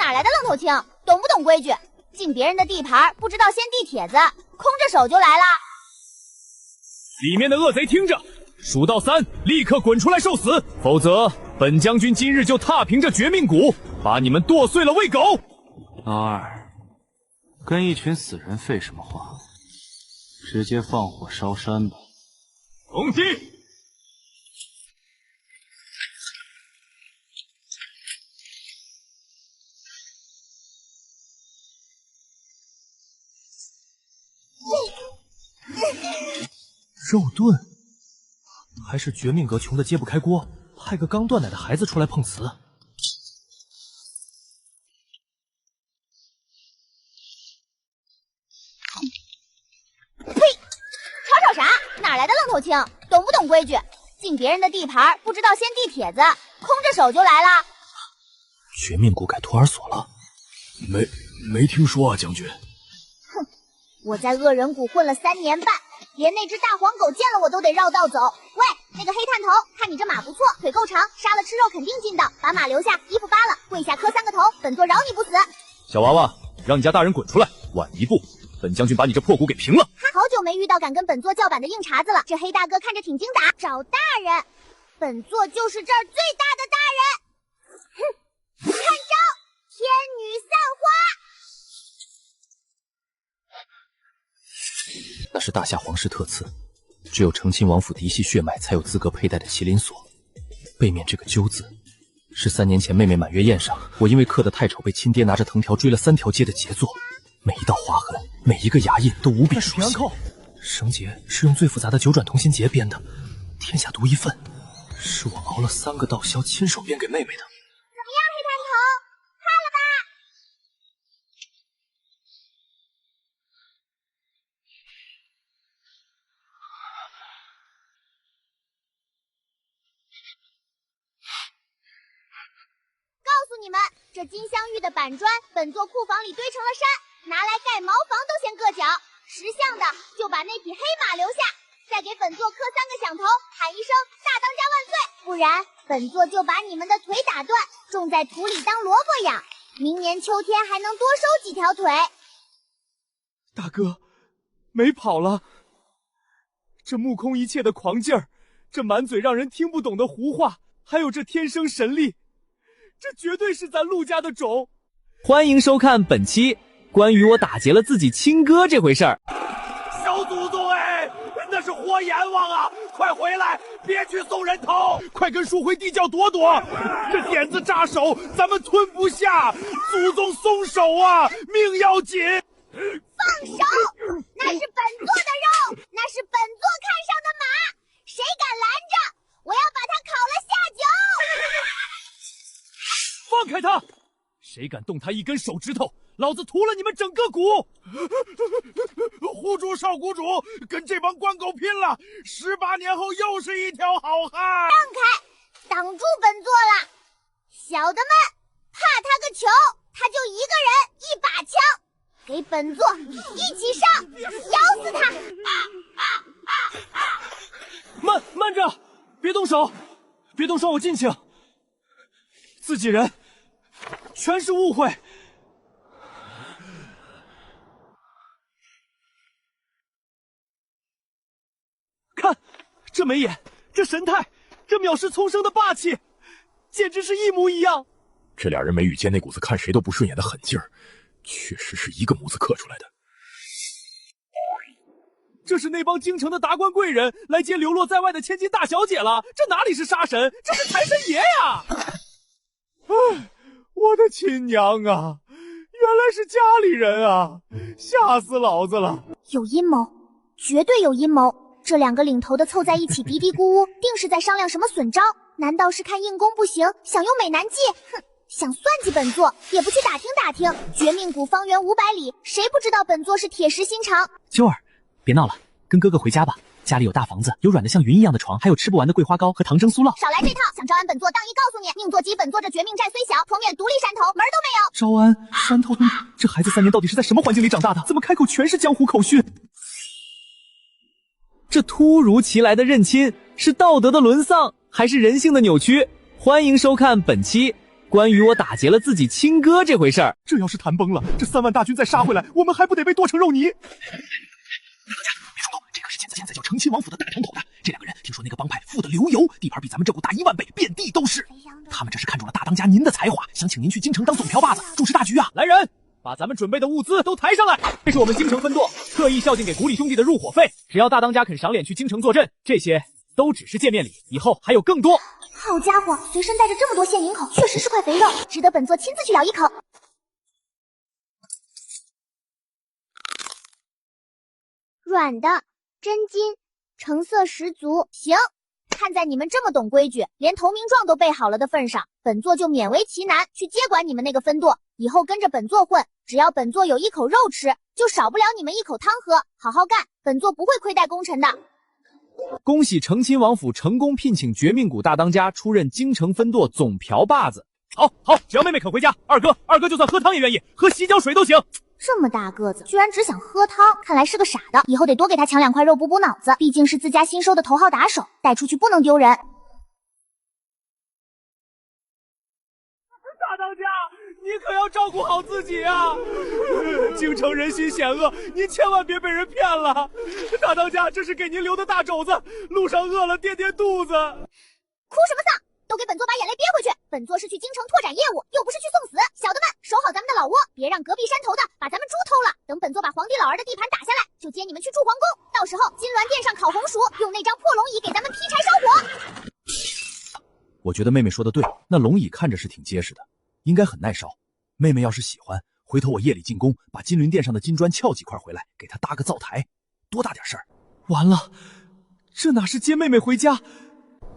哪来的愣头青？懂不懂规矩？进别人的地盘不知道先递帖子，空着手就来了。里面的恶贼听着，数到3，立刻滚出来受死，否则本将军今日就踏平这绝命谷，把你们剁碎了喂狗。老二，跟一群死人废什么话？直接放火烧山吧。攻击！肉盾，还是绝命阁穷得揭不开锅，派个刚断奶的孩子出来碰瓷。呸！吵吵啥？哪来的愣头青？懂不懂规矩？进别人的地盘不知道先递帖子，空着手就来了。绝命谷改托儿所了？没听说啊，将军。哼，我在恶人谷混了3年半。连那只大黄狗见了我都得绕道走。喂，那个黑炭头，看你这马不错，腿够长，杀了吃肉肯定劲道。把马留下，衣服扒了，跪下磕3个头，本座饶你不死。小娃娃，让你家大人滚出来，晚一步，本将军把你这破谷给平了。好久没遇到敢跟本座叫板的硬茬子了，这黑大哥看着挺精打。找大人，本座就是这儿最大的大人。哼，看招，天女散花。那是大夏皇室特赐，只有成亲王府嫡系血脉才有资格佩戴的麒麟锁。背面这个鸠字，是3年前妹妹满月宴上，我因为刻得太丑，被亲爹拿着藤条追了3条街的杰作。每一道划痕，每一个牙印都无比熟悉。绳结是用最复杂的9转同心结编的，天下独一份，是我熬了3个道宵亲手编给妹妹的。怎么样，黑炭头，怕了吧？告诉你们，这金镶玉的板砖，本座库房里堆成了山，拿来盖茅房都嫌硌脚。识相的就把那匹黑马留下，再给本座磕3个响头，喊一声大当家万岁，不然本座就把你们的腿打断，种在土里当萝卜养，明年秋天还能多收几条腿。大哥，没跑了。这目空一切的狂劲儿，这满嘴让人听不懂的胡话，还有这天生神力，这绝对是咱陆家的种。欢迎收看本期关于我打劫了自己亲哥这回事儿。小祖宗哎，那是活阎王啊！快回来，别去送人头，快跟蜀回地窖躲躲。这点子扎手，咱们吞不下。祖宗松手啊，命要紧。放手！那是本座的肉，那是本座看上的马，谁敢拦着，我要把他烤了下酒！放开他！谁敢动他一根手指头，老子屠了你们整个谷！胡主少谷主跟这帮官狗拼了，18年后又是一条好汉！让开，挡住本座了！小的们，怕他个球！他就一个人1把枪，给本座一起上，咬死他！慢着，别动手，别动伤我尽情。自己人，全是误会。看，这眉眼，这神态，这藐视丛生的霸气，简直是一模一样。这俩人眉宇间那股子看谁都不顺眼的狠劲儿，确实是一个模子刻出来的。这是那帮京城的达官贵人来接流落在外的千金大小姐了，这哪里是杀神，这是财神爷呀！哎，我的亲娘啊，原来是家里人啊，吓死老子了！有阴谋，绝对有阴谋。这2个领头的凑在一起嘀嘀咕咕，定是在商量什么损招。难道是看硬攻不行，想用美男计？哼，想算计本座，也不去打听打听。绝命谷方圆500里，谁不知道本座是铁石心肠？秋儿，别闹了，跟哥哥回家吧。家里有大房子，有软的像云一样的床，还有吃不完的桂花糕和糖蒸酥酪。少来这套！想招安本座，当一告诉你，宁做鸡，本座这绝命寨虽小，从免独立山头，门儿都没有。招安山头东，这孩子3年到底是在什么环境里长大的？怎么开口全是江湖口训？这突如其来的认亲，是道德的沦丧，还是人性的扭曲？欢迎收看本期关于我打劫了自己亲哥这回事儿。这要是谈崩了，这3万大军再杀回来，我们还不得被剁成肉泥？别冲动，这可是现在叫成亲王府的大头的。这2个人听说那个帮派富得流油，地盘比咱们这股大1万倍，遍地都是。他们这是看中了大当家您的才华，想请您去京城当总瓢把子，主持大局啊！来人，把咱们准备的物资都抬上来。这是我们京城分舵特意孝敬给古里兄弟的入伙费，只要大当家肯赏脸去京城坐镇，这些都只是见面礼，以后还有更多。好家伙，随身带着这么多现银口，确实是块肥肉，值得本座亲自去咬一口。软的，真金，成色十足。行，看在你们这么懂规矩，连投名状都备好了的份上，本座就勉为其难去接管你们那个分舵。以后跟着本座混，只要本座有一口肉吃，就少不了你们一口汤喝。好好干，本座不会亏待功臣的。恭喜成亲王府成功聘请绝命谷大当家出任京城分舵总瓢把子。好，只要妹妹肯回家，二哥就算喝汤也愿意，喝洗脚水都行。这么大个子，居然只想喝汤，看来是个傻的。以后得多给他抢2块肉补补脑子，毕竟是自家新收的头号打手，带出去不能丢人。大当家，你可要照顾好自己啊！京城人心险恶，您千万别被人骗了。大当家，这是给您留的大肘子，路上饿了垫肚子。哭什么丧？都给本座把眼泪憋回去！本座是去京城拓展业务，又不是去送死。小的们，守好咱们的老窝，别让隔壁山头的把咱们猪偷了。等本座把皇帝老儿的地盘打下来，就接你们去住皇宫。到时候金銮殿上烤红薯，用那张破龙椅给咱们劈柴烧火。我觉得妹妹说的对，那龙椅看着是挺结实的，应该很耐烧。妹妹要是喜欢，回头我夜里进宫，把金銮殿上的金砖撬几块回来，给她搭个灶台，多大点事儿。完了，这哪是接妹妹回家，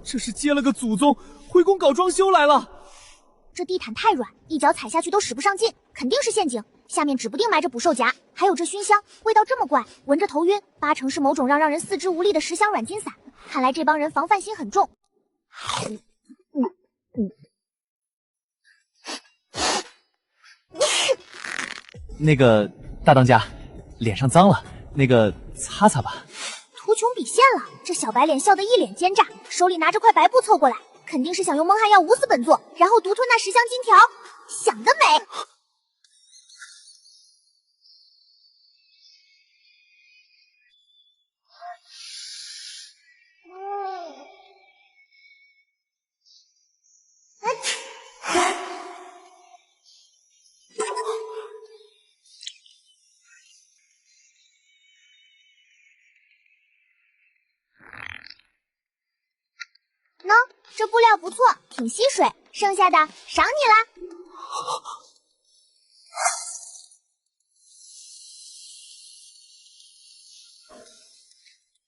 这是接了个祖宗回宫搞装修来了。这地毯太软，一脚踩下去都使不上劲，肯定是陷阱。下面指不定埋着捕兽夹，还有这熏香，味道这么怪，闻着头晕，8成是某种让人四肢无力的10香软筋散。看来这帮人防范心很重。那个大当家，脸上脏了，那个擦擦吧。图穷匕现了，这小白脸笑得一脸奸诈，手里拿着块白布凑过来，肯定是想用蒙汗药捂死本座，然后独吞那10香金条。想得美！喏，这布料不错，挺吸水，剩下的赏你啦。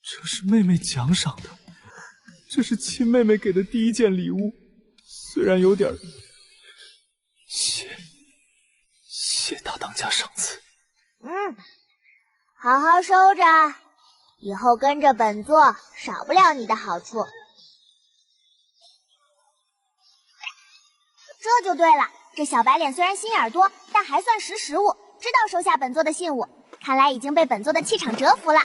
这是妹妹奖赏的，这是亲妹妹给的第一件礼物，虽然有点谢大当家赏赐。好好收着，以后跟着本座少不了你的好处。这就对了，这小白脸虽然心眼多，但还算识时务，知道收下本座的信物，看来已经被本座的气场折服了。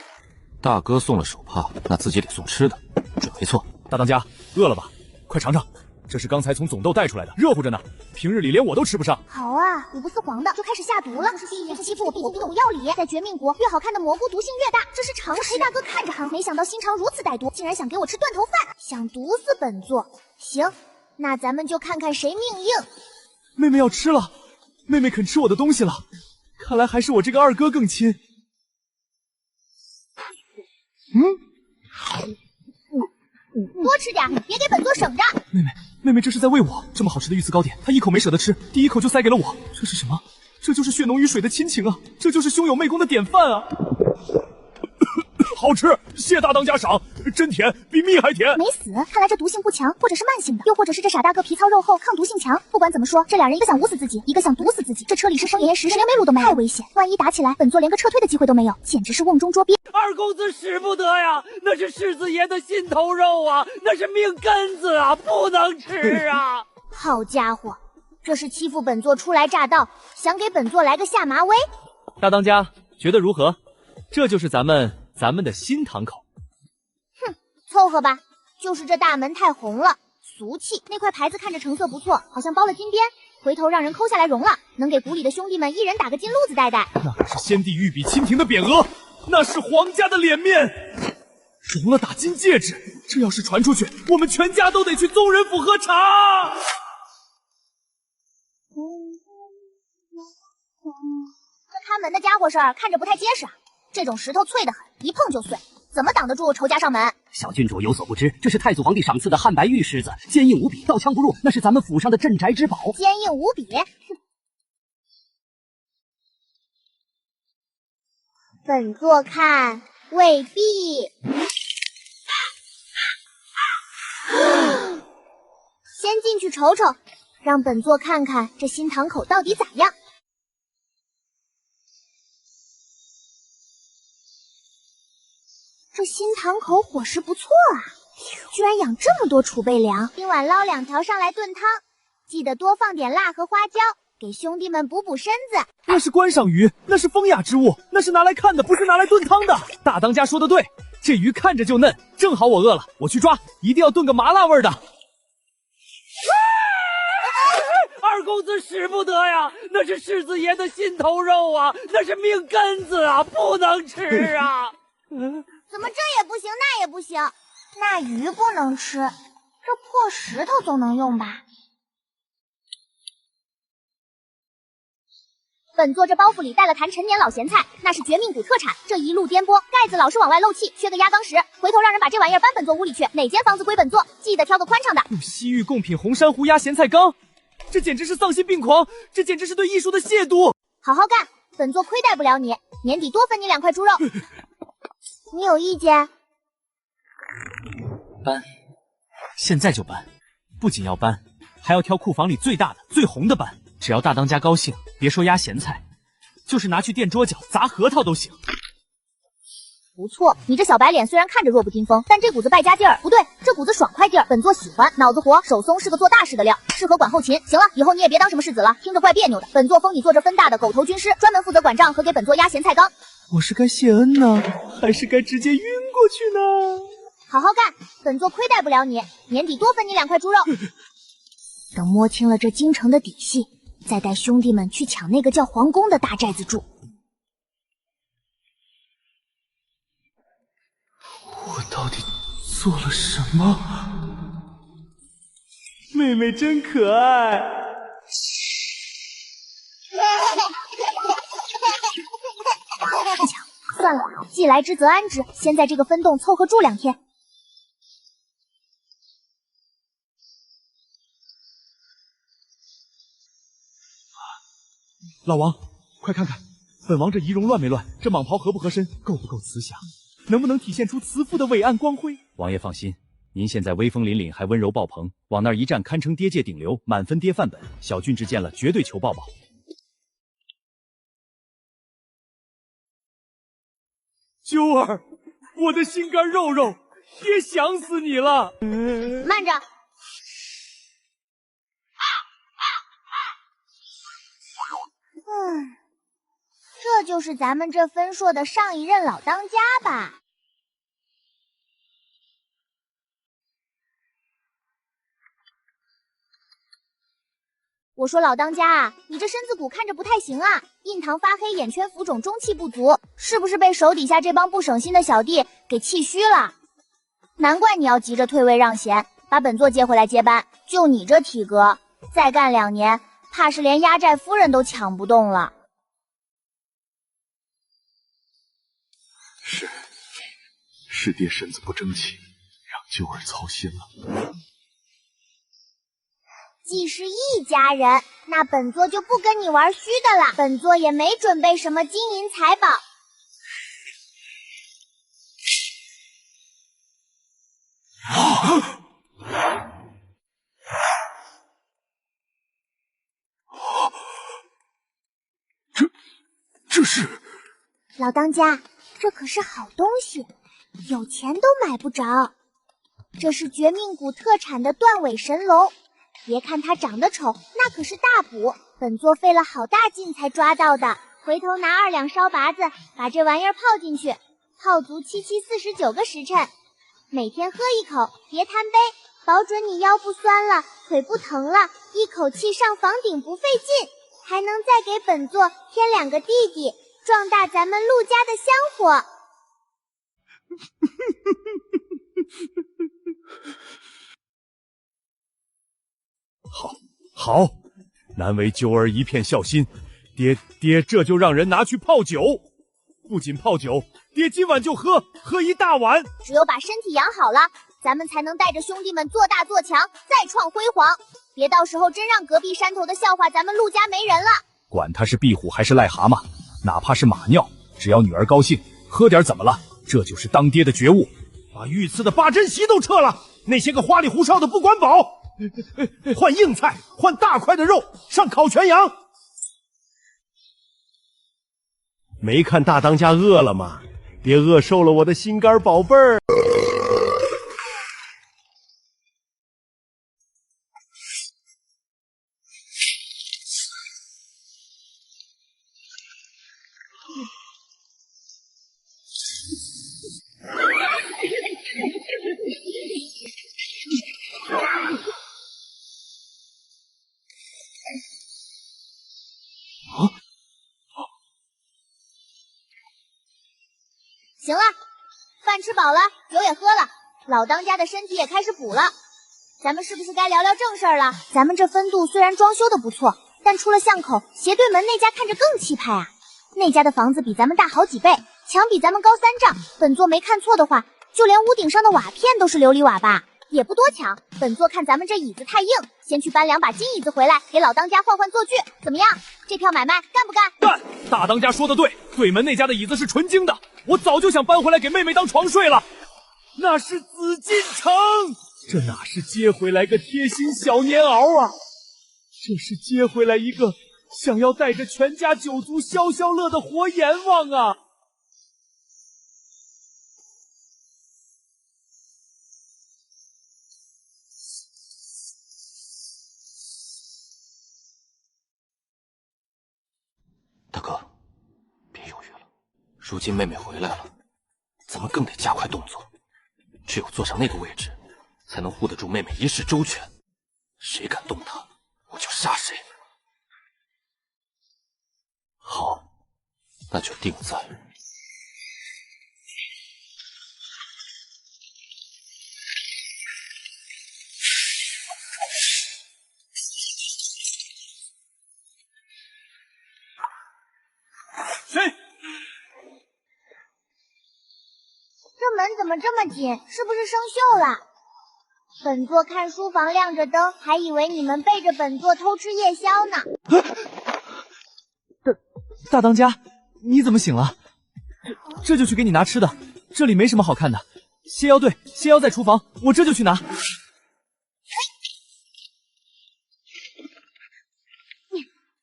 大哥送了手帕，那自己得送吃的，准没错。大当家，饿了吧？快尝尝，这是刚才从总斗带出来的，热乎着呢。平日里连我都吃不上。好啊，我不似黄的就开始下毒了。这是第一年欺负我不懂药理，在绝命国越好看的蘑菇毒性越大，这是常识。黑大哥看着憨，没想到心肠如此歹毒，竟然想给我吃断头饭，想毒死本座。行，那咱们就看看谁命硬。妹妹要吃了，妹妹肯吃我的东西了，看来还是我这个二哥更亲。多吃点，别给本座省着。妹妹这是在喂我，这么好吃的御赐糕点，她一口没舍得吃，第一口就塞给了我。这是什么？这就是血浓于水的亲情啊！这就是兄友妹恭的典范啊！好吃，谢大当家赏，真甜，比蜜还甜。没死，看来这毒性不强，或者是慢性的，又或者是这傻大哥皮糙肉厚，抗毒性强。不管怎么说，这俩人一个想捂死自己，一个想毒死自己。这车里是生严实，连梅鲁都没有，太危险！万一打起来，本座连个撤退的机会都没有，简直是瓮中捉鳖。二公子使不得呀，那是世子爷的心头肉啊，那是命根子啊，不能吃啊！好家伙，这是欺负本座初来乍到，想给本座来个下马威。大当家觉得如何？这就是咱们的新堂口。凑合吧，就是这大门太红了，俗气。那块牌子看着成色不错，好像包了金边，回头让人抠下来熔了，能给谷里的兄弟们一人打个金路子戴戴。那可是先帝御笔钦廷的匾额，那是皇家的脸面。熔了打金戒指，这要是传出去，我们全家都得去宗人府喝茶。这看门的家伙事儿看着不太结实啊，这种石头脆得很，一碰就碎，怎么挡得住仇家上门？小郡主有所不知，这是太祖皇帝赏赐的汉白玉狮子，坚硬无比，刀枪不入，那是咱们府上的镇宅之宝。坚硬无比。本座看未必。先进去瞅瞅，让本座看看这新堂口到底咋样。这新堂口伙食不错啊，居然养这么多储备粮。今晚捞2条上来炖汤，记得多放点辣和花椒，给兄弟们补补身子。那是观赏鱼，那是风雅之物，那是拿来看的，不是拿来炖汤的。大当家说的对，这鱼看着就嫩，正好我饿了，我去抓，一定要炖个麻辣味的。二公子使不得呀，那是世子爷的心头肉啊，那是命根子啊，不能吃啊！怎么这也不行，那也不行？那鱼不能吃，这破石头总能用吧？本座这包袱里带了坛陈年老咸菜，那是绝命谷特产。这一路颠簸，盖子老是往外漏气，缺个压缸石。回头让人把这玩意儿搬本座屋里去，哪间房子归本座？记得挑个宽敞的。用西域贡品红珊瑚压咸菜缸，这简直是丧心病狂，这简直是对艺术的亵渎。好好干，本座亏待不了你，年底多分你2块猪肉。你有意见？搬，现在就搬，不仅要搬，还要挑库房里最大的、最红的搬。只要大当家高兴，别说压咸菜，就是拿去垫桌角、砸核桃都行。不错，你这小白脸虽然看着弱不禁风，但这股子败家劲儿不对，这股子爽快劲儿，本座喜欢。脑子活，手松，是个做大事的料，适合管后勤。行了，以后你也别当什么世子了，听着怪别扭的。本座封你做这分大的狗头军师，专门负责管账和给本座压咸菜缸。我是该谢恩呢，还是该直接晕过去呢？好好干，本座亏待不了你，年底多分你2块猪肉。等摸清了这京城的底细，再带兄弟们去抢那个叫皇宫的大寨子住。我到底做了什么？妹妹真可爱。算了，既来之则安之，先在这个分洞凑合住2天。老王，快看看，本王这仪容乱没乱？这蟒袍合不合身？够不够慈祥？能不能体现出慈父的伟岸光辉？王爷放心，您现在威风凛凛，还温柔爆棚，往那儿一站，堪称爹界顶流，满分爹范本。小郡之见了，绝对求抱抱。九儿，我的心肝肉肉，爹想死你了！慢着。这就是咱们这分硕的上一任老当家吧？我说老当家啊，你这身子骨看着不太行啊，印堂发黑，眼圈浮肿，中气不足，是不是被手底下这帮不省心的小弟给气虚了？难怪你要急着退位让贤，把本座接回来接班。就你这体格，再干2年，怕是连压寨夫人都抢不动了。是爹身子不争气，让九儿操心了。既是一家人，那本座就不跟你玩虚的了。本座也没准备什么金银财宝。这是老当家，这可是好东西，有钱都买不着。这是绝命谷特产的断尾神龙，别看它长得丑，那可是大补，本座费了好大劲才抓到的。回头拿2两烧拔子，把这玩意儿泡进去，泡足7749个时辰，每天喝一口，别贪杯，保准你腰不酸了，腿不疼了，一口气上房顶不费劲，还能再给本座添2个弟弟，壮大咱们陆家的香火。好，难为啾儿一片孝心，爹这就让人拿去泡酒。不仅泡酒，爹今晚就喝一大碗。只有把身体养好了，咱们才能带着兄弟们做大做强，再创辉煌。别到时候真让隔壁山头的笑话咱们陆家没人了。管他是壁虎还是癞蛤蟆，哪怕是马尿，只要女儿高兴，喝点怎么了？这就是当爹的觉悟。把御赐的八珍席都撤了，那些个花里胡哨的不管饱。换硬菜，换大块的肉，上烤全羊。没看大当家饿了吗？别饿瘦了我的心肝宝贝儿。行了，饭吃饱了，酒也喝了，老当家的身体也开始补了，咱们是不是该聊聊正事儿了？咱们这分渡虽然装修的不错，但出了巷口，斜对门那家看着更气派啊。那家的房子比咱们大好几倍，墙比咱们高3丈，本座没看错的话，就连屋顶上的瓦片都是琉璃瓦吧？也不多抢，本座看咱们这椅子太硬，先去搬2把金椅子回来，给老当家换换坐具，怎么样？这票买卖干不干？干！大当家说的对，对门那家的椅子是纯金的，我早就想搬回来给妹妹当床睡了。那是紫禁城，这哪是接回来个贴心小棉袄啊，这是接回来一个想要带着全家9族消消乐的活阎王啊！大哥，别犹豫了，如今妹妹回来了，咱们更得加快动作。只有坐上那个位置，才能护得住妹妹一世周全。谁敢动她，我就杀谁。好，那就定在谁？这门怎么这么紧？是不是生锈了？本座看书房亮着灯，还以为你们背着本座偷吃夜宵呢。大当家，你怎么醒了？这就去给你拿吃的，这里没什么好看的。蝎妖对，蝎妖在厨房，我这就去拿。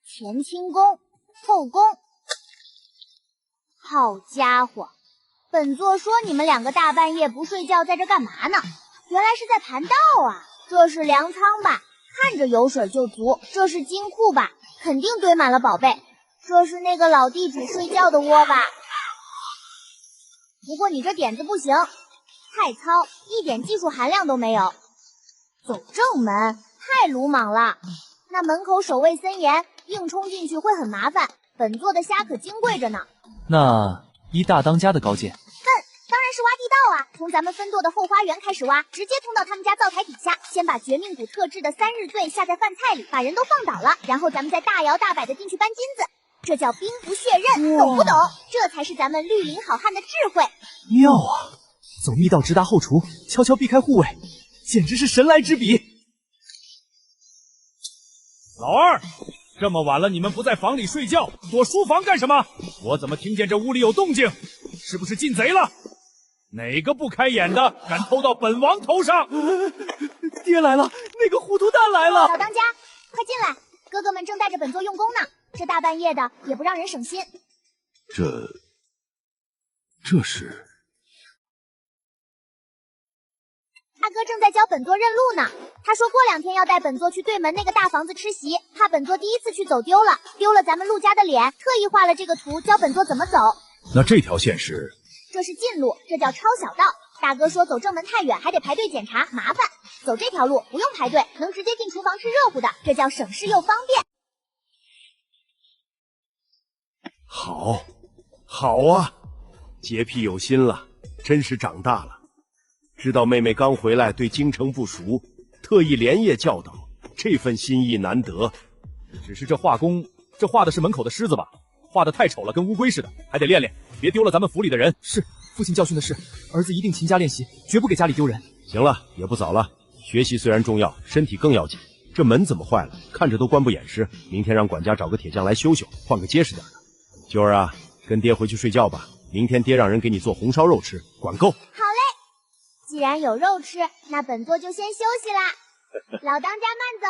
前清宫，后宫。好家伙，本座说你们2个大半夜不睡觉在这干嘛呢？原来是在盘道啊！这是粮仓吧？看着有水就足。这是金库吧？肯定堆满了宝贝。这是那个老地主睡觉的窝吧？不过你这点子不行，太糙，一点技术含量都没有。走正门，太鲁莽了。那门口守卫森严，硬冲进去会很麻烦。本座的虾可金贵着呢。那依大当家的高见，当然是挖地道啊！从咱们分舵的后花园开始挖，直接通到他们家灶台底下。先把绝命谷特制的3日醉下在饭菜里，把人都放倒了，然后咱们再大摇大摆的进去搬金子，这叫兵不血刃，懂不懂？这才是咱们绿林好汉的智慧。妙啊！走密道直达后厨，悄悄避开护卫，简直是神来之笔。老二，这么晚了你们不在房里睡觉，躲书房干什么？我怎么听见这屋里有动静？是不是进贼了？哪个不开眼的敢偷到本王头上？爹来了，那个糊涂蛋来了！老当家，快进来，哥哥们正带着本座用功呢。这大半夜的也不让人省心。这是大哥正在教本座认路呢。他说过2天要带本座去对门那个大房子吃席，怕本座第一次去走丢了咱们陆家的脸，特意画了这个图教本座怎么走。那这条线是？这是近路，这叫抄小道。大哥说走正门太远，还得排队检查，麻烦。走这条路不用排队，能直接进厨房吃热乎的，这叫省事又方便。好，好啊，洁癖有心了，真是长大了。知道妹妹刚回来，对京城不熟，特意连夜教导，这份心意难得。只是这画工，这画的是门口的狮子吧？画的太丑了，跟乌龟似的，还得练练，别丢了咱们府里的人。是，父亲教训的是，儿子一定勤加练习，绝不给家里丢人。行了，也不早了，学习虽然重要，身体更要紧。这门怎么坏了？看着都关不严实，明天让管家找个铁匠来修修，换个结实点的。九儿啊，跟爹回去睡觉吧，明天爹让人给你做红烧肉吃，管够。好嘞，既然有肉吃，那本座就先休息啦。老当家慢走。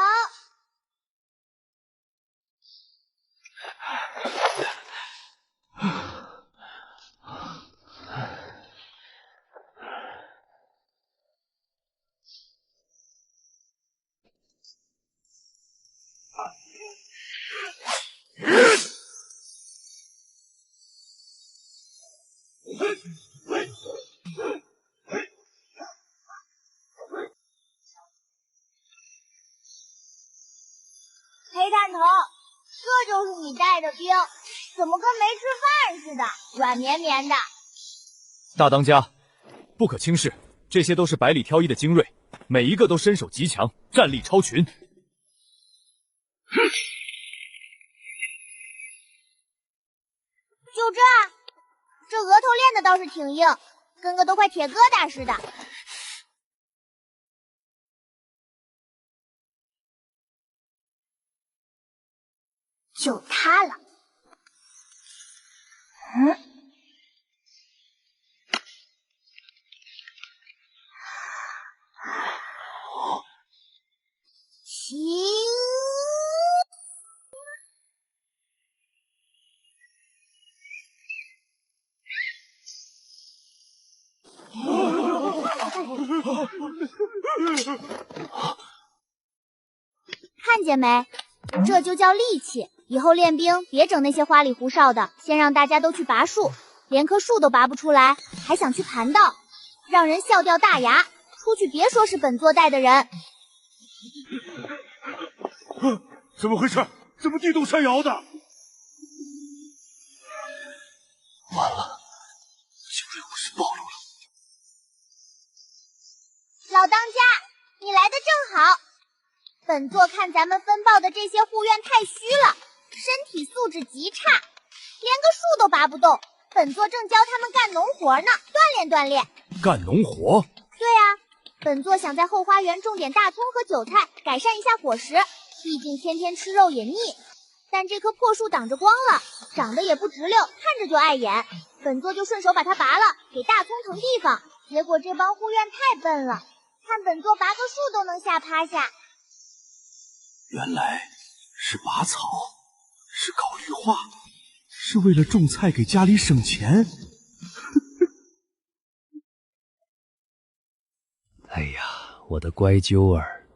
黑探头，这就是你带的冰，怎么跟没吃饭似的，软绵绵的。大当家，不可轻视，这些都是百里挑一的精锐，每一个都身手极强，战力超群。就这额头练的倒是挺硬，跟个都快铁疙瘩似的。就它了。行。看见没？这就叫力气。以后练兵别整那些花里胡哨的，先让大家都去拔树，连棵树都拔不出来，还想去盘道，让人笑掉大牙。出去别说是本座带的人。怎么回事？怎么地动山摇的？完了，精锐武士暴露了。老当家，你来的正好。本座看咱们分报的这些护院太虚了，身体素质极差，连个树都拔不动。本座正教他们干农活呢，锻炼锻炼。干农活？对啊，本座想在后花园种点大葱和韭菜，改善一下伙食。毕竟天天吃肉也腻。但这棵破树挡着光了，长得也不直溜，看着就碍眼。本座就顺手把它拔了，给大葱腾地方。结果这帮护院太笨了，看本座拔个树都能吓趴下。原来是拔草，是搞绿化，是为了种菜给家里省钱。哎呀，我的乖揪儿，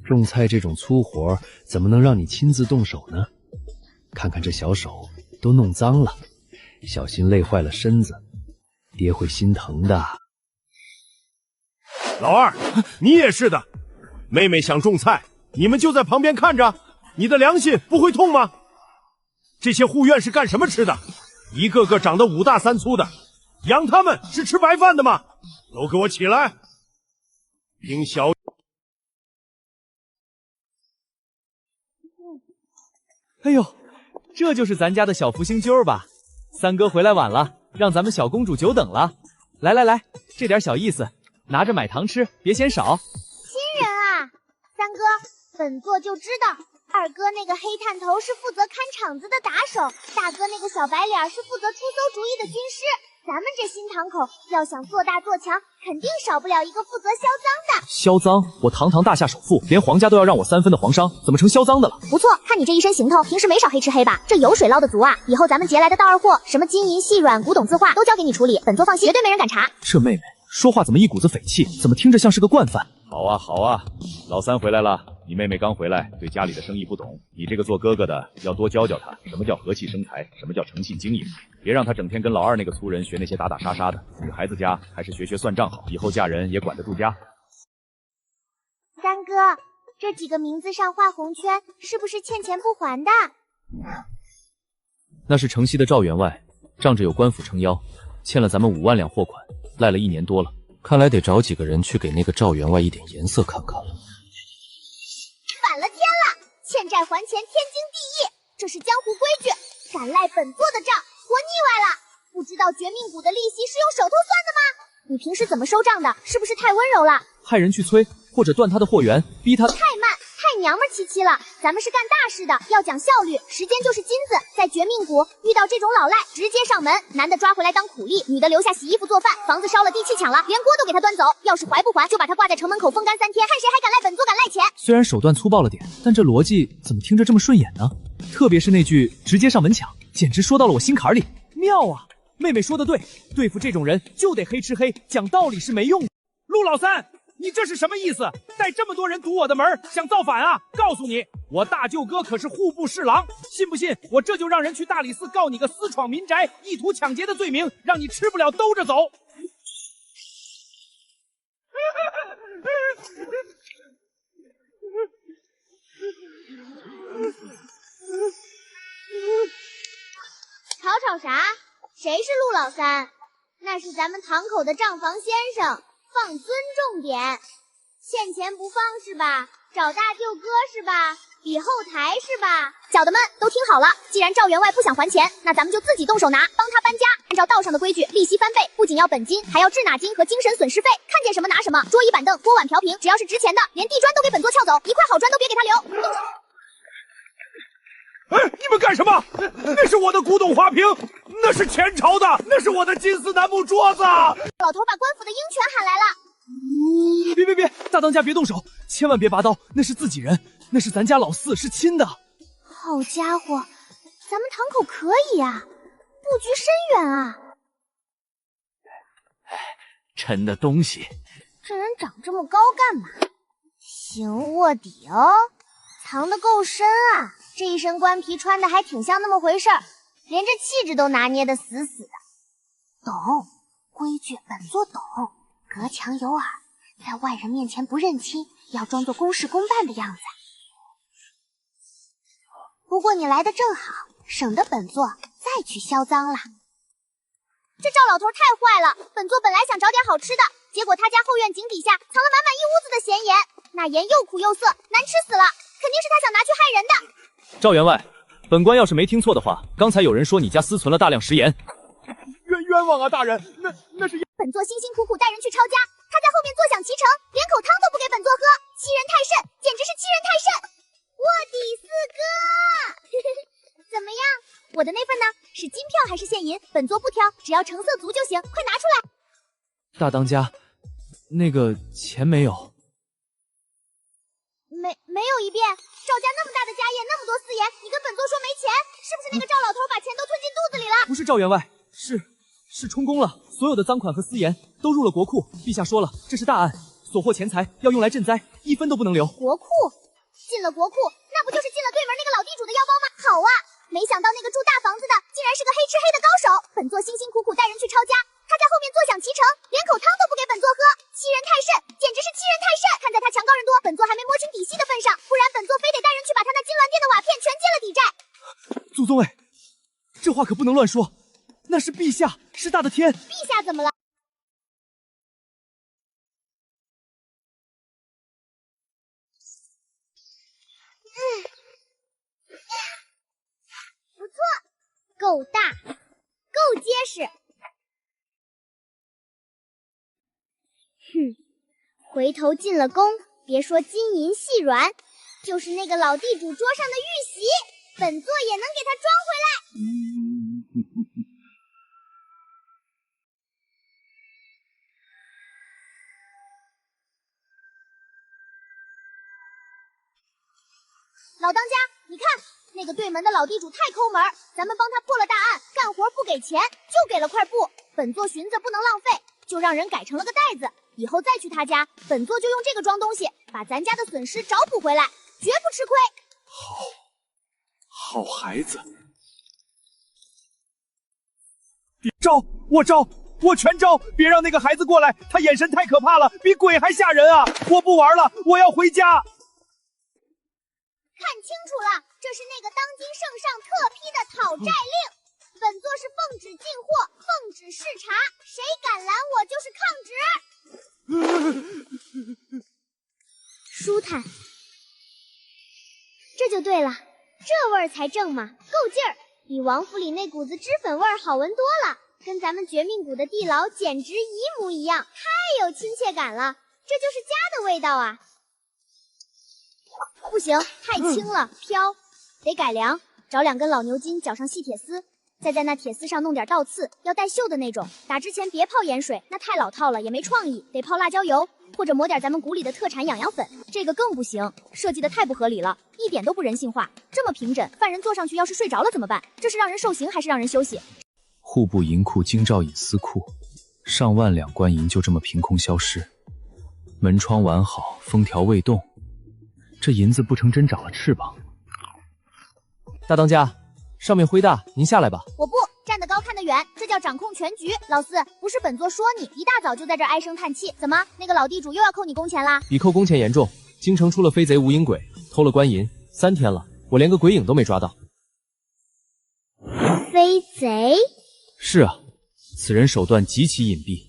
种菜这种粗活怎么能让你亲自动手呢？看看这小手都弄脏了，小心累坏了身子，爹会心疼的。老二，你也是的，妹妹想种菜，你们就在旁边看着，你的良心不会痛吗？这些护院是干什么吃的？一个个长得5大3粗的，养他们是吃白饭的吗？都给我起来！丁小，哎呦，这就是咱家的小福星揪吧？三哥回来晚了，让咱们小公主久等了。来来来，这点小意思，拿着买糖吃，别嫌少。亲人啊，三哥，本座就知道，二哥那个黑探头是负责看场子的打手，大哥那个小白脸是负责出馊主意的军师。咱们这新堂口要想做大做强，肯定少不了一个负责销赃的。销赃？我堂堂大夏首富，连皇家都要让我3分的皇商，怎么成销赃的了？不错，看你这一身行头，平时没少黑吃黑吧？这油水捞得足啊！以后咱们劫来的道二货，什么金银细软、古董字画，都交给你处理，本座放心，绝对没人敢查。这妹妹说话怎么一股子匪气？怎么听着像是个惯犯？好啊，好啊，老三回来了。你妹妹刚回来，对家里的生意不懂，你这个做哥哥的要多教教她，什么叫和气生财，什么叫诚信经营，别让她整天跟老二那个粗人学那些打打杀杀的。女孩子家还是学学算账好，以后嫁人也管得住家。三哥，这几个名字上画红圈，是不是欠钱不还的？那是城西的赵员外，仗着有官府撑腰，欠了咱们5万两货款，赖了1年多了。看来得找几个人去给那个赵员外一点颜色看看了。反了天了！欠债还钱，天经地义，这是江湖规矩。敢赖本座的账，活腻歪了！不知道绝命谷的利息是用手头算的吗？你平时怎么收账的？是不是太温柔了？派人去催，或者断他的货源，逼他。太慢，太娘们戚戚了。咱们是干大事的，要讲效率，时间就是金子。在绝命谷遇到这种老赖，直接上门，男的抓回来当苦力，女的留下洗衣服做饭，房子烧了，地契抢了，连锅都给他端走。要是还不还，就把他挂在城门口风干3天，看谁还敢赖本座，敢赖钱。虽然手段粗暴了点，但这逻辑怎么听着这么顺眼呢？特别是那句直接上门抢，简直说到了我心坎里。妙啊！妹妹说的对，对付这种人就得黑吃黑，讲道理是没用的。陆老三，你这是什么意思？带这么多人堵我的门，想造反啊？告诉你，我大舅哥可是户部侍郎，信不信我这就让人去大理寺告你个私闯民宅、意图抢劫的罪名，让你吃不了兜着走。吵啥？谁是陆老三？那是咱们堂口的账房先生，放尊重点。欠钱不放是吧？找大舅哥是吧？比后台是吧？小的们都听好了，既然赵员外不想还钱，那咱们就自己动手拿，帮他搬家。按照道上的规矩，利息翻倍，不仅要本金，还要滞纳金和精神损失费。看见什么拿什么，桌椅板凳、锅碗瓢瓶，只要是值钱的，连地砖都给本座撬走，一块好砖都别给他留。哎，你们干什么？那是我的古董花瓶，那是前朝的，那是我的金丝楠木桌子。老头把官府的鹰犬喊来了。别，大当家别动手，千万别拔刀，那是自己人，那是咱家老四，是亲的。好家伙，咱们堂口可以啊，布局深远啊。沉的东西。这人长这么高干嘛？行卧底哦，藏得够深啊。这一身官皮穿的还挺像那么回事儿，连这气质都拿捏得死死的。懂规矩，本座懂。隔墙有耳，在外人面前不认亲，要装作公事公办的样子。不过你来的正好，省得本座再去销赃了。这赵老头太坏了，本座本来想找点好吃的，结果他家后院井底下藏了满满一屋子的咸盐，那盐又苦又涩，难吃死了，肯定是他想拿去害人的。赵员外，本官要是没听错的话，刚才有人说你家私存了大量食盐。冤枉啊，大人，那是本座辛辛苦苦带人去抄家，他在后面坐享其成，连口汤都不给本座喝，欺人太甚，简直是欺人太甚。卧底四哥，怎么样？我的那份呢？是金票还是现银？本座不挑，只要成色足就行，快拿出来。大当家，那个钱没有。没有一遍。赵家那么大的家业，那么多私盐，你跟本座说没钱，是不是那个赵老头把钱都吞进肚子里了？不是赵员外，是充公了，所有的赃款和私盐都入了国库。陛下说了，这是大案，所获钱财要用来赈灾，一分都不能留。国库进了国库，那不就是进了对门那个老地主的腰包吗？好啊，没想到那个住大房子的竟然是个黑吃黑的高手。本座辛辛苦苦带人去抄家，他在后面坐享其成，连口汤都不给本座喝，欺人太甚，简直是欺人太甚。看在他墙高人多，本座还没摸清底细的份上，不然本座非得带人去把他那金銮殿的瓦片全接了抵债。祖宗哎，这话可不能乱说，那是陛下，是大的天。陛下怎么了？不错，够大，够结实。回头进了宫，别说金银细软，就是那个老地主桌上的玉玺，本座也能给他装回来。老当家，你看那个对门的老地主太抠门，咱们帮他破了大案，干活不给钱，就给了块布。本座寻思不能浪费，就让人改成了个袋子，以后再去他家，本座就用这个装东西，把咱家的损失找补回来，绝不吃亏。好孩子。招，我招，我全招！别让那个孩子过来，他眼神太可怕了，比鬼还吓人啊！我不玩了，我要回家。看清楚了，这是那个当今圣上特批的讨债令。本座是奉旨进货，奉旨视察，谁敢拦我就是抗旨。舒坦，这就对了，这味儿才正嘛，够劲儿，比王府里那股子脂粉味儿好闻多了，跟咱们绝命谷的地牢简直一模一样，太有亲切感了，这就是家的味道啊！不行，太轻了，飘，得改良，找2根老牛筋，绞上细铁丝。再在那铁丝上弄点倒刺，要带锈的那种。打之前别泡盐水，那太老套了，也没创意。得泡辣椒油，或者抹点咱们谷里的特产痒痒粉。这个更不行，设计的太不合理了，一点都不人性化。这么平整，犯人坐上去要是睡着了怎么办？这是让人受刑还是让人休息？户部银库京兆尹司库，上万两官银就这么凭空消失。门窗完好，封条未动，这银子不成真长了翅膀。大当家，上面灰大，您下来吧。我不，站得高看得远，这叫掌控全局。老四，不是本座说你，一大早就在这儿唉声叹气，怎么那个老地主又要扣你工钱啦？比扣工钱严重，京城出了飞贼无影鬼，偷了官银，3天了，我连个鬼影都没抓到。飞贼？是啊，此人手段极其隐蔽。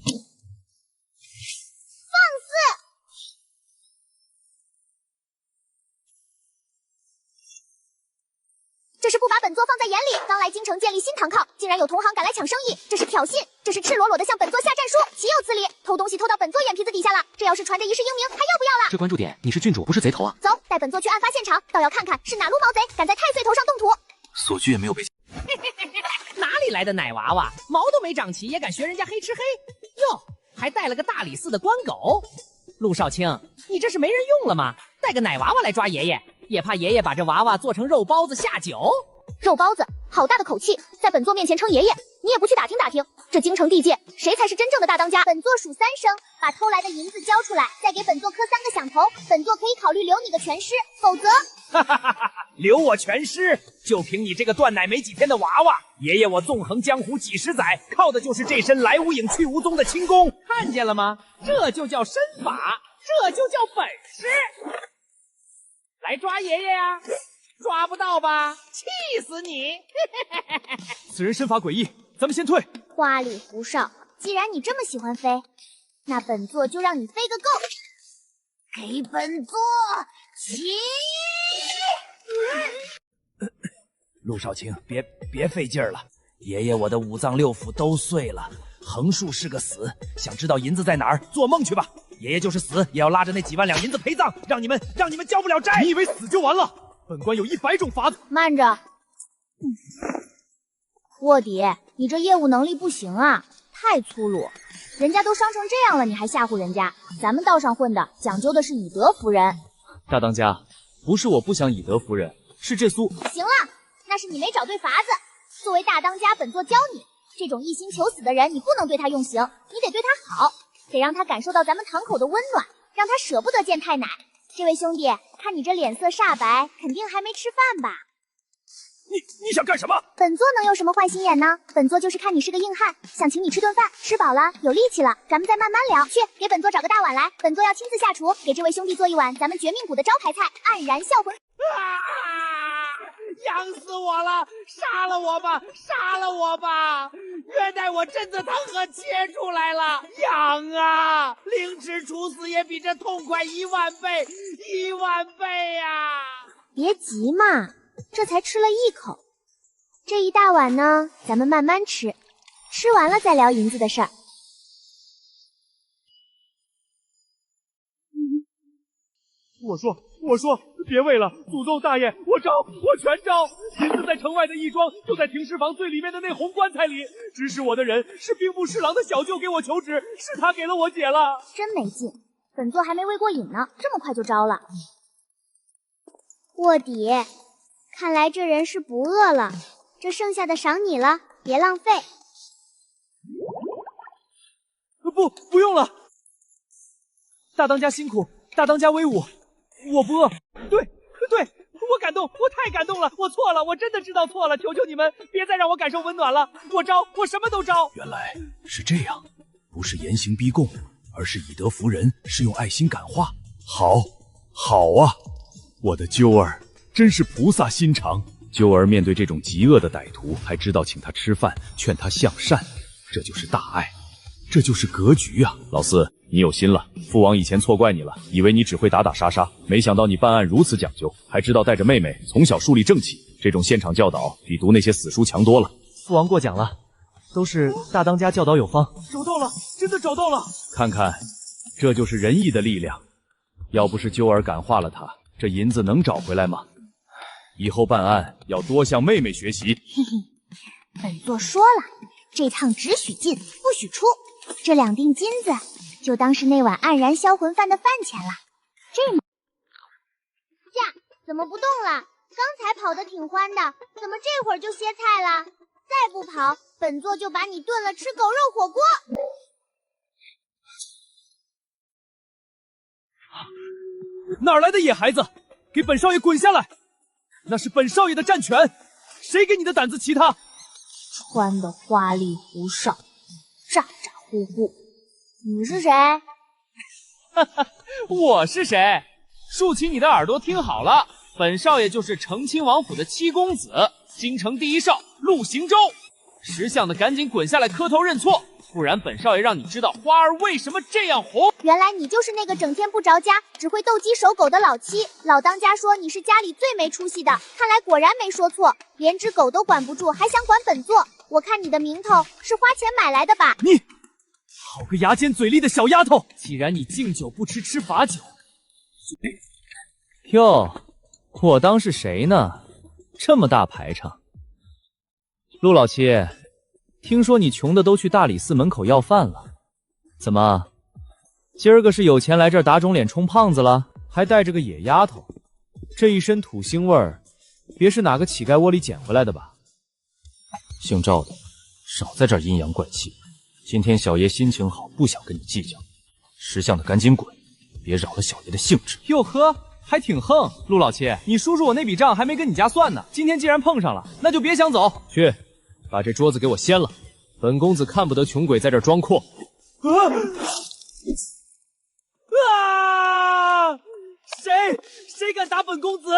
这是不把本座放在眼里，刚来京城建立新堂靠，竟然有同行敢来抢生意，这是挑衅，这是赤裸裸的向本座下战书，岂有此理！偷东西偷到本座眼皮子底下了，这要是传着一世英名，还要不要了？这关注点，你是郡主，不是贼头啊！走，带本座去案发现场，倒要看看是哪路毛贼敢在太岁头上动土。锁具也没有被哪里来的奶娃娃，毛都没长齐也敢学人家黑吃黑？哟，还带了个大理寺的官狗。陆少卿，你这是没人用了吗？带个奶娃娃来抓爷爷，也怕爷爷把这娃娃做成肉包子下酒。肉包子，好大的口气，在本座面前称爷爷，你也不去打听打听，这京城地界谁才是真正的大当家？本座数3声，把偷来的银子交出来，再给本座磕3个响头，本座可以考虑留你个全尸，否则留我全尸，就凭你这个断奶没几天的娃娃，爷爷我纵横江湖几十载，靠的就是这身来无影去无踪的轻功。看见了吗？这就叫身法，这就叫本事。来抓爷爷呀！抓不到吧？气死你！此人身法诡异，咱们先退。花里胡哨，既然你这么喜欢飞，那本座就让你飞个够，给本座起义！陆少卿，别费劲儿了，爷爷我的5脏6腑都碎了，横竖是个死，想知道银子在哪儿，做梦去吧！爷爷就是死，也要拉着那几万两银子陪葬，让你们交不了债。你以为死就完了？本官有100种法子。慢着，卧底，你这业务能力不行啊，太粗鲁。人家都伤成这样了，你还吓唬人家？咱们道上混的讲究的是以德服人。大当家，不是我不想以德服人，是这苏……行了，那是你没找对法子。作为大当家，本座教你，这种一心求死的人，你不能对他用刑，你得对他好，得让他感受到咱们堂口的温暖，让他舍不得见太奶。这位兄弟，看你这脸色煞白，肯定还没吃饭吧？你想干什么？本座能有什么坏心眼呢？本座就是看你是个硬汉，想请你吃顿饭，吃饱了有力气了，咱们再慢慢聊。去，给本座找个大碗来，本座要亲自下厨，给这位兄弟做一碗咱们绝命谷的招牌菜——黯然销魂。痒死我了！杀了我吧，杀了我吧！虐待我真的疼和切出来了，痒啊！凌迟处死也比这痛快10000倍，10000倍呀！别急嘛，这才吃了1口，这一大碗呢，咱们慢慢吃，吃完了再聊银子的事儿。我说，别为了祖宗大爷，我招，我全招。银子在城外的义庄，就在停尸房最里面的那红棺材里。指使我的人是兵部侍郎的小舅给我求职，是他给了我姐了。真没劲，本座还没喂过瘾呢，这么快就招了。卧底，看来这人是不饿了，这剩下的赏你了，别浪费。不用了。大当家辛苦，大当家威武，我不饿。对，我感动，我太感动了，我错了，我真的知道错了，求求你们别再让我感受温暖了，我什么都招。原来是这样，不是严刑逼供，而是以德服人，是用爱心感化。好啊，我的啾儿真是菩萨心肠。啾儿面对这种极恶的歹徒，还知道请他吃饭，劝他向善，这就是大爱，这就是格局啊！老四，你有心了，父王以前错怪你了，以为你只会打打杀杀，没想到你办案如此讲究，还知道带着妹妹从小树立正气，这种现场教导比读那些死书强多了。父王过奖了，都是大当家教导有方。找到了，真的找到了！看看，这就是仁义的力量。要不是啾儿感化了他，这银子能找回来吗？以后办案要多向妹妹学习。本座说了，这趟只许进不许出，这2锭金子就当是那碗黯然销魂饭的饭钱了。驾，怎么不动了？刚才跑得挺欢的，怎么这会儿就歇菜了？再不跑，本座就把你炖了吃狗肉火锅。哪来的野孩子？给本少爷滚下来！那是本少爷的战权，谁给你的胆子骑他？穿的花里胡哨，咋咋呼呼。你是谁？我是谁？竖起你的耳朵听好了，本少爷就是成亲王府的七公子，京城第一少陆行舟。识相的赶紧滚下来磕头认错，不然本少爷让你知道花儿为什么这样红。原来你就是那个整天不着家，只会斗鸡守狗的老七。老当家说你是家里最没出息的，看来果然没说错，连只狗都管不住，还想管本座。我看你的名头是花钱买来的吧？你好个牙尖嘴利的小丫头！既然你敬酒不吃吃罚酒，哟，我当是谁呢？这么大排场。陆老七，听说你穷的都去大理寺门口要饭了，怎么，今儿个是有钱来这儿打肿脸充胖子了？还带着个野丫头，这一身土腥味儿，别是哪个乞丐窝里捡回来的吧？姓赵的，少在这儿阴阳怪气。今天小爷心情好，不想跟你计较。识相的赶紧滚，别扰了小爷的兴致。哟呵，还挺横。陆老七，你叔叔我那笔账还没跟你家算呢，今天既然碰上了，那就别想走。去，把这桌子给我掀了。本公子看不得穷鬼在这儿装阔。谁敢打本公子？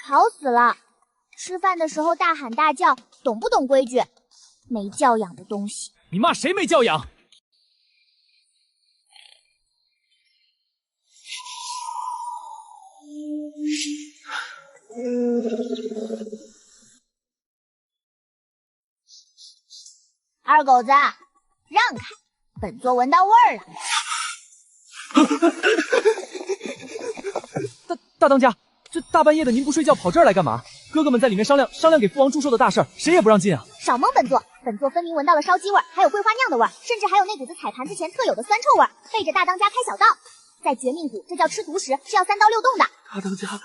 吵死了！吃饭的时候大喊大叫，懂不懂规矩？没教养的东西！你骂谁没教养？二狗子，让开！本座闻到味儿了。大当家，这大半夜的您不睡觉跑这儿来干嘛？哥哥们在里面商量给父王祝寿的大事儿，谁也不让进啊！少蒙本座，本座分明闻到了烧鸡味儿，还有桂花酿的味儿，甚至还有那股子踩盘子前特有的酸臭味儿。背着大当家开小道，在绝命谷，这叫吃独食，是要3刀6洞的。大当家，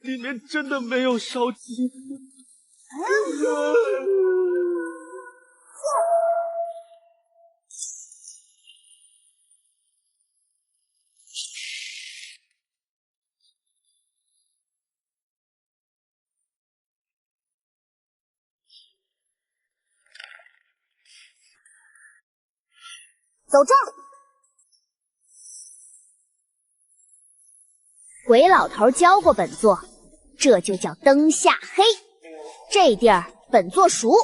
里面真的没有烧鸡。走这儿！鬼老头教过本座，这就叫灯下黑。这地儿本座熟，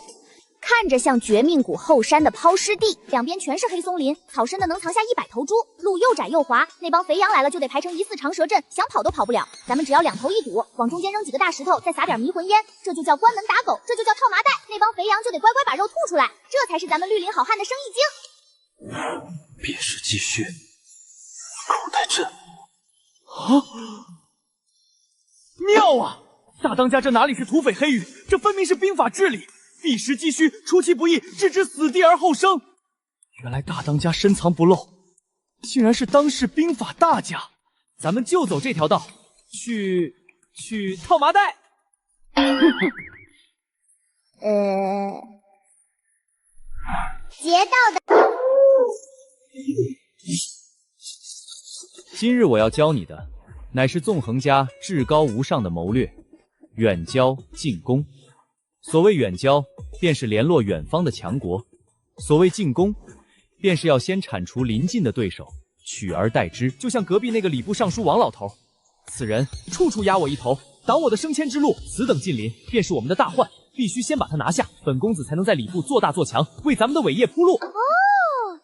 看着像绝命谷后山的抛尸地，两边全是黑松林，草深的能藏下100头猪，路又窄又滑，那帮肥羊来了就得排成疑似长蛇阵，想跑都跑不了。咱们只要2头一堵，往中间扔几个大石头，再撒点迷魂烟，这就叫关门打狗，这就叫套麻袋。那帮肥羊就得乖乖把肉吐出来，这才是咱们绿林好汉的生意经。别是继续，口袋阵。妙啊！大当家这哪里是土匪黑羽，这分明是兵法治理。避实击虚，出其不意，置之死地而后生。原来大当家深藏不露，竟然是当世兵法大家。咱们就走这条道，去套麻袋。劫道的。今日我要教你的，乃是纵横家至高无上的谋略——远交近攻。所谓远交，便是联络远方的强国；所谓近攻，便是要先铲除邻近的对手，取而代之。就像隔壁那个礼部尚书王老头，此人处处压我一头，挡我的升迁之路，此等近邻便是我们的大患，必须先把他拿下，本公子才能在礼部做大做强，为咱们的伟业铺路。哦，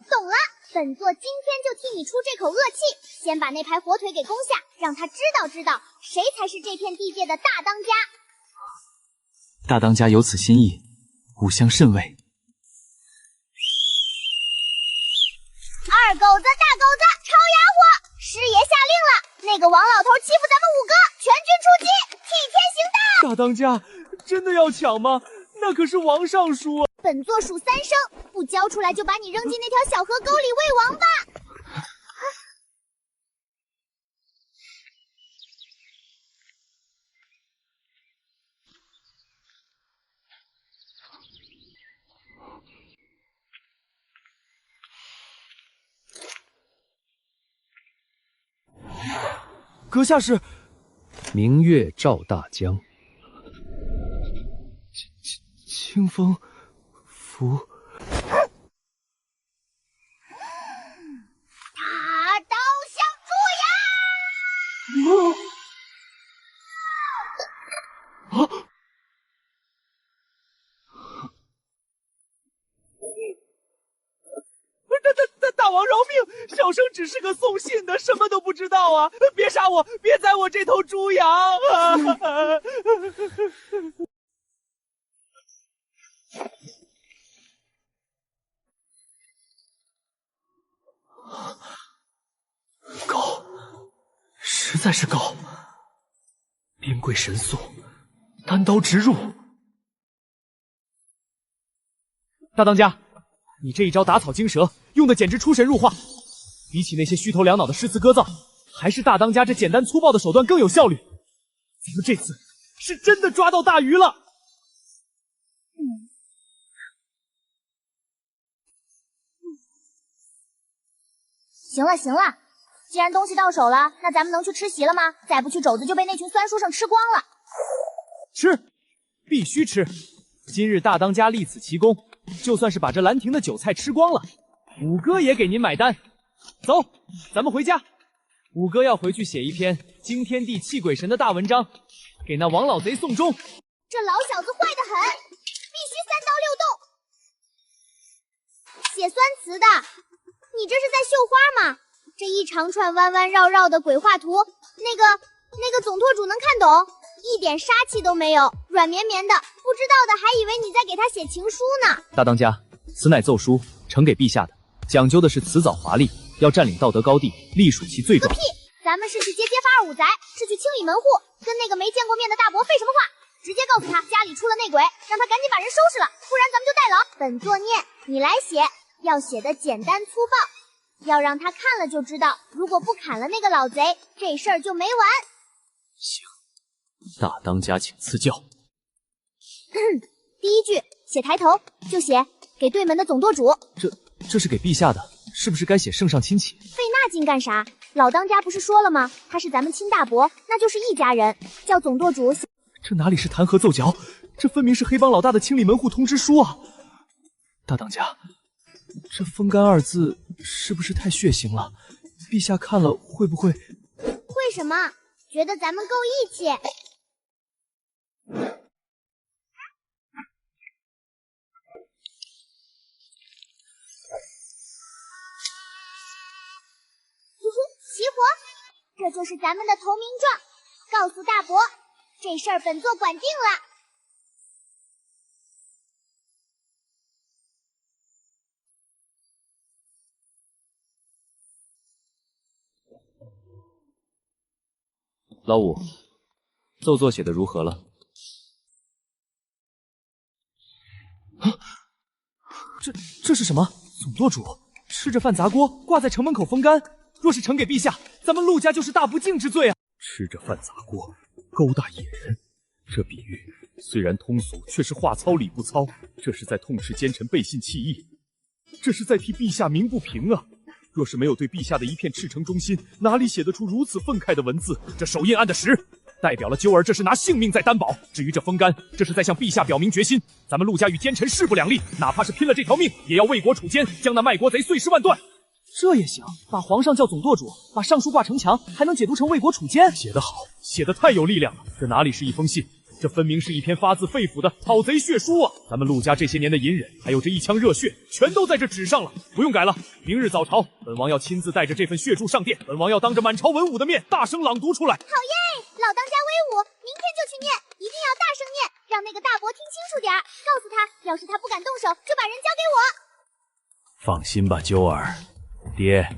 懂了，本座今天就替你出这口恶气，先把那排火腿给攻下，让他知道谁才是这片地界的大当家。大当家有此心意，吾相甚慰。二狗子、大狗子，抄家伙！师爷下令了，那个王老头欺负咱们5个，全军出击，替天行道！大当家，真的要抢吗？那可是王尚书啊！本座数3声，不交出来就把你扔进那条小河沟里喂王八！阁下是？明月照大江，清风拂。大刀向猪牙！大王饶命！小生只是个送信的，什么都不知道啊！别杀我，别宰我这头猪羊啊！高，实在是高。兵贵神速，单刀直入。大当家，你这一招打草惊蛇，用的简直出神入化。比起那些虚头两脑的诗词歌造，还是大当家这简单粗暴的手段更有效率。咱们这次是真的抓到大鱼了。行了行了，既然东西到手了，那咱们能去吃席了吗？再不去，肘子就被那群酸书生吃光了。吃，必须吃！今日大当家立此奇功，就算是把这兰亭的酒菜吃光了，五哥也给您买单。走，咱们回家。五哥要回去写一篇惊天地泣鬼神的大文章，给那王老贼送终。这老小子坏得很，必须3刀6洞。写酸词的，你这是在绣花吗？这一长串弯弯绕绕的鬼画图，那个总舵主能看懂？一点杀气都没有，软绵绵的，不知道的还以为你在给他写情书呢。大当家，此乃奏书，呈给陛下的，讲究的是辞藻华丽，要占领道德高地，隶属其罪状。个屁！咱们是去揭发二五宅，是去清理门户，跟那个没见过面的大伯废什么话？直接告诉他家里出了内鬼，让他赶紧把人收拾了，不然咱们就代劳。本作念，你来写，要写的简单粗暴，要让他看了就知道，如果不砍了那个老贼，这事儿就没完。行，大当家请赐教。第一句写抬头，就写给对门的总舵主。这是给陛下的，是不是该写圣上亲启？费那劲干啥？老当家不是说了吗？他是咱们亲大伯，那就是一家人，叫总舵主写。这哪里是弹劾奏嚼，这分明是黑帮老大的清理门户通知书啊！大当家，这风干2字是不是太血腥了？陛下看了会不会？会什么？觉得咱们够义气。齐活，这就是咱们的投名状，告诉大伯，这事儿本座管定了。老五，奏作写的如何了？这是什么？总舵主吃着饭砸锅，挂在城门口风干。若是呈给陛下，咱们陆家就是大不敬之罪啊！吃着饭砸锅，勾搭野人，这比喻虽然通俗，却是话糙理不糙，这是在痛斥奸臣背信弃义。这是在替陛下鸣不平啊！若是没有对陛下的一片赤诚忠心，哪里写得出如此愤慨的文字？这手印按的实，代表了鸠儿这是拿性命在担保。至于这风干，这是在向陛下表明决心，咱们陆家与奸臣势不两立，哪怕是拼了这条命，也要为国储奸，将那卖国贼碎尸万段。这也行，把皇上叫总舵主，把尚书挂城墙，还能解读成为国储奸？写得好，写得太有力量了。这哪里是一封信？这分明是一篇发自肺腑的讨贼血书啊！咱们陆家这些年的隐忍，还有这一腔热血，全都在这纸上了，不用改了。明日早朝，本王要亲自带着这份血书上殿，本王要当着满朝文武的面，大声朗读出来。好耶！老当家威武，明天就去念，一定要大声念，让那个大伯听清楚点儿。告诉他，要是他不敢动手，就把人交给我。放心吧，鸠儿，爹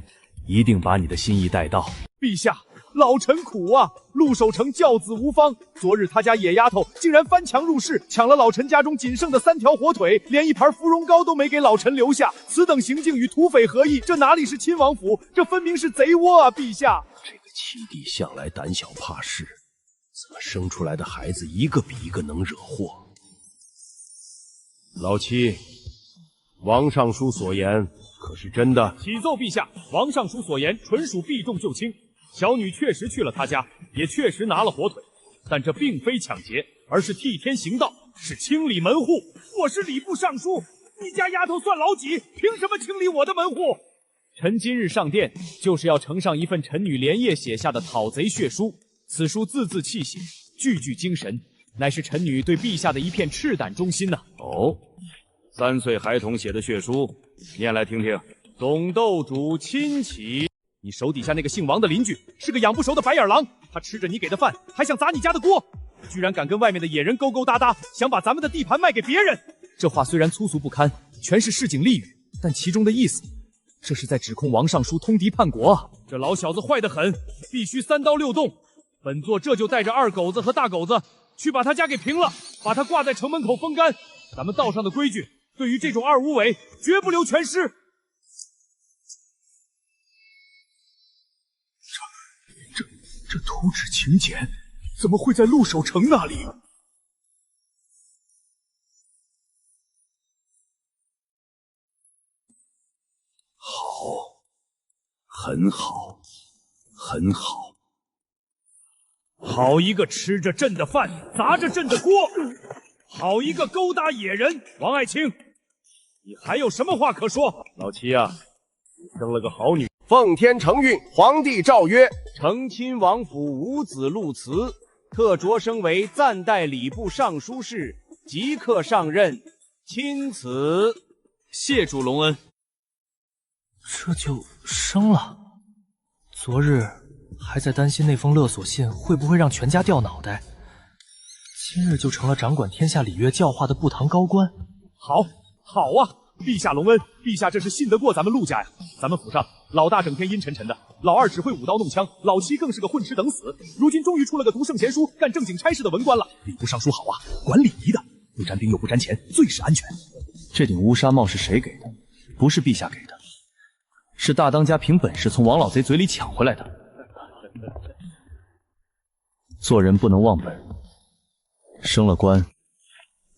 一定把你的心意带到。陛下，老臣苦啊！陆守成教子无方，昨日他家野丫头竟然翻墙入室，抢了老臣家中仅剩的3条火腿，连一盘芙蓉糕都没给老臣留下。此等行径与土匪合意，这哪里是亲王府，这分明是贼窝啊！陛下，这个七弟向来胆小怕事，怎么生出来的孩子一个比一个能惹祸？老七，王尚书所言可是真的？启奏陛下，王尚书所言纯属避重就轻。小女确实去了他家，也确实拿了火腿，但这并非抢劫，而是替天行道，是清理门户。我是礼部尚书，你家丫头算老几？凭什么清理我的门户？臣今日上殿，就是要呈上一份臣女连夜写下的讨贼血书。此书字字泣血，句句精神，乃是臣女对陛下的一片赤胆忠心呐。哦，3岁孩童写的血书，念来听听。总斗主亲启。你手底下那个姓王的邻居是个养不熟的白眼狼，他吃着你给的饭，还想砸你家的锅，居然敢跟外面的野人勾勾搭搭，想把咱们的地盘卖给别人。这话虽然粗俗不堪，全是市井俚语，但其中的意思，这是在指控王尚书通敌叛国啊！这老小子坏得很，必须3刀6洞。本座这就带着二狗子和大狗子去把他家给平了，把他挂在城门口风干。咱们道上的规矩，对于这种二无为，绝不留全尸。这图纸请柬怎么会在陆守成那里？好，很好，很好。好一个吃着朕的饭，砸着朕的锅！好一个勾搭野人！王爱卿，你还有什么话可说？老七啊，你生了个好女。奉天承运，皇帝诏曰：承亲王府五子陆慈，特擢升为暂代礼部尚书事，即刻上任。钦此。谢主隆恩。这就升了。昨日还在担心那封勒索信会不会让全家掉脑袋，今日就成了掌管天下礼乐教化的部堂高官。好，好啊！陛下隆恩，陛下这是信得过咱们陆家呀！咱们府上老大整天阴沉沉的，老二只会舞刀弄枪，老七更是个混吃等死。如今终于出了个读圣贤书、干正经差事的文官了。礼部尚书好啊，管礼仪的，不沾兵又不沾钱，最是安全。这顶乌纱帽是谁给的？不是陛下给的，是大当家凭本事从王老贼嘴里抢回来的。做人不能忘本，升了官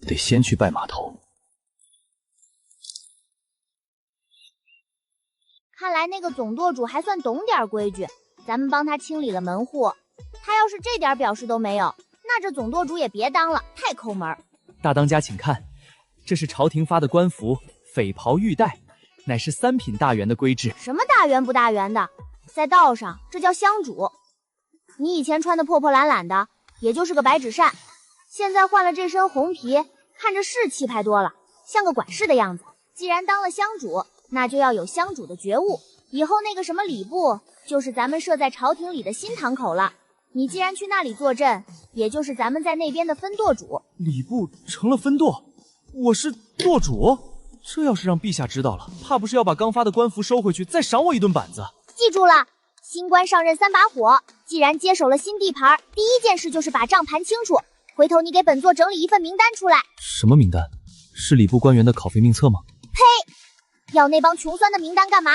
得先去拜码头。看来那个总舵主还算懂点规矩，咱们帮他清理了门户。他要是这点表示都没有，那这总舵主也别当了，太抠门。大当家请看，这是朝廷发的官服，匪袍玉带，乃是3品大员的规制。什么大员不大员的，在道上这叫香主。你以前穿的破破烂烂的，也就是个白纸扇，现在换了这身红皮，看着是气派多了，像个管事的样子。既然当了香主，那就要有香主的觉悟，以后那个什么礼部，就是咱们设在朝廷里的新堂口了。你既然去那里坐镇，也就是咱们在那边的分舵主。礼部成了分舵，我是舵主？这要是让陛下知道了，怕不是要把刚发的官服收回去，再赏我一顿板子。记住了，新官上任3把火，既然接手了新地盘，第一件事就是把账盘清楚。回头你给本座整理一份名单出来。什么名单？是礼部官员的考废命册吗？呸！要那帮穷酸的名单干嘛？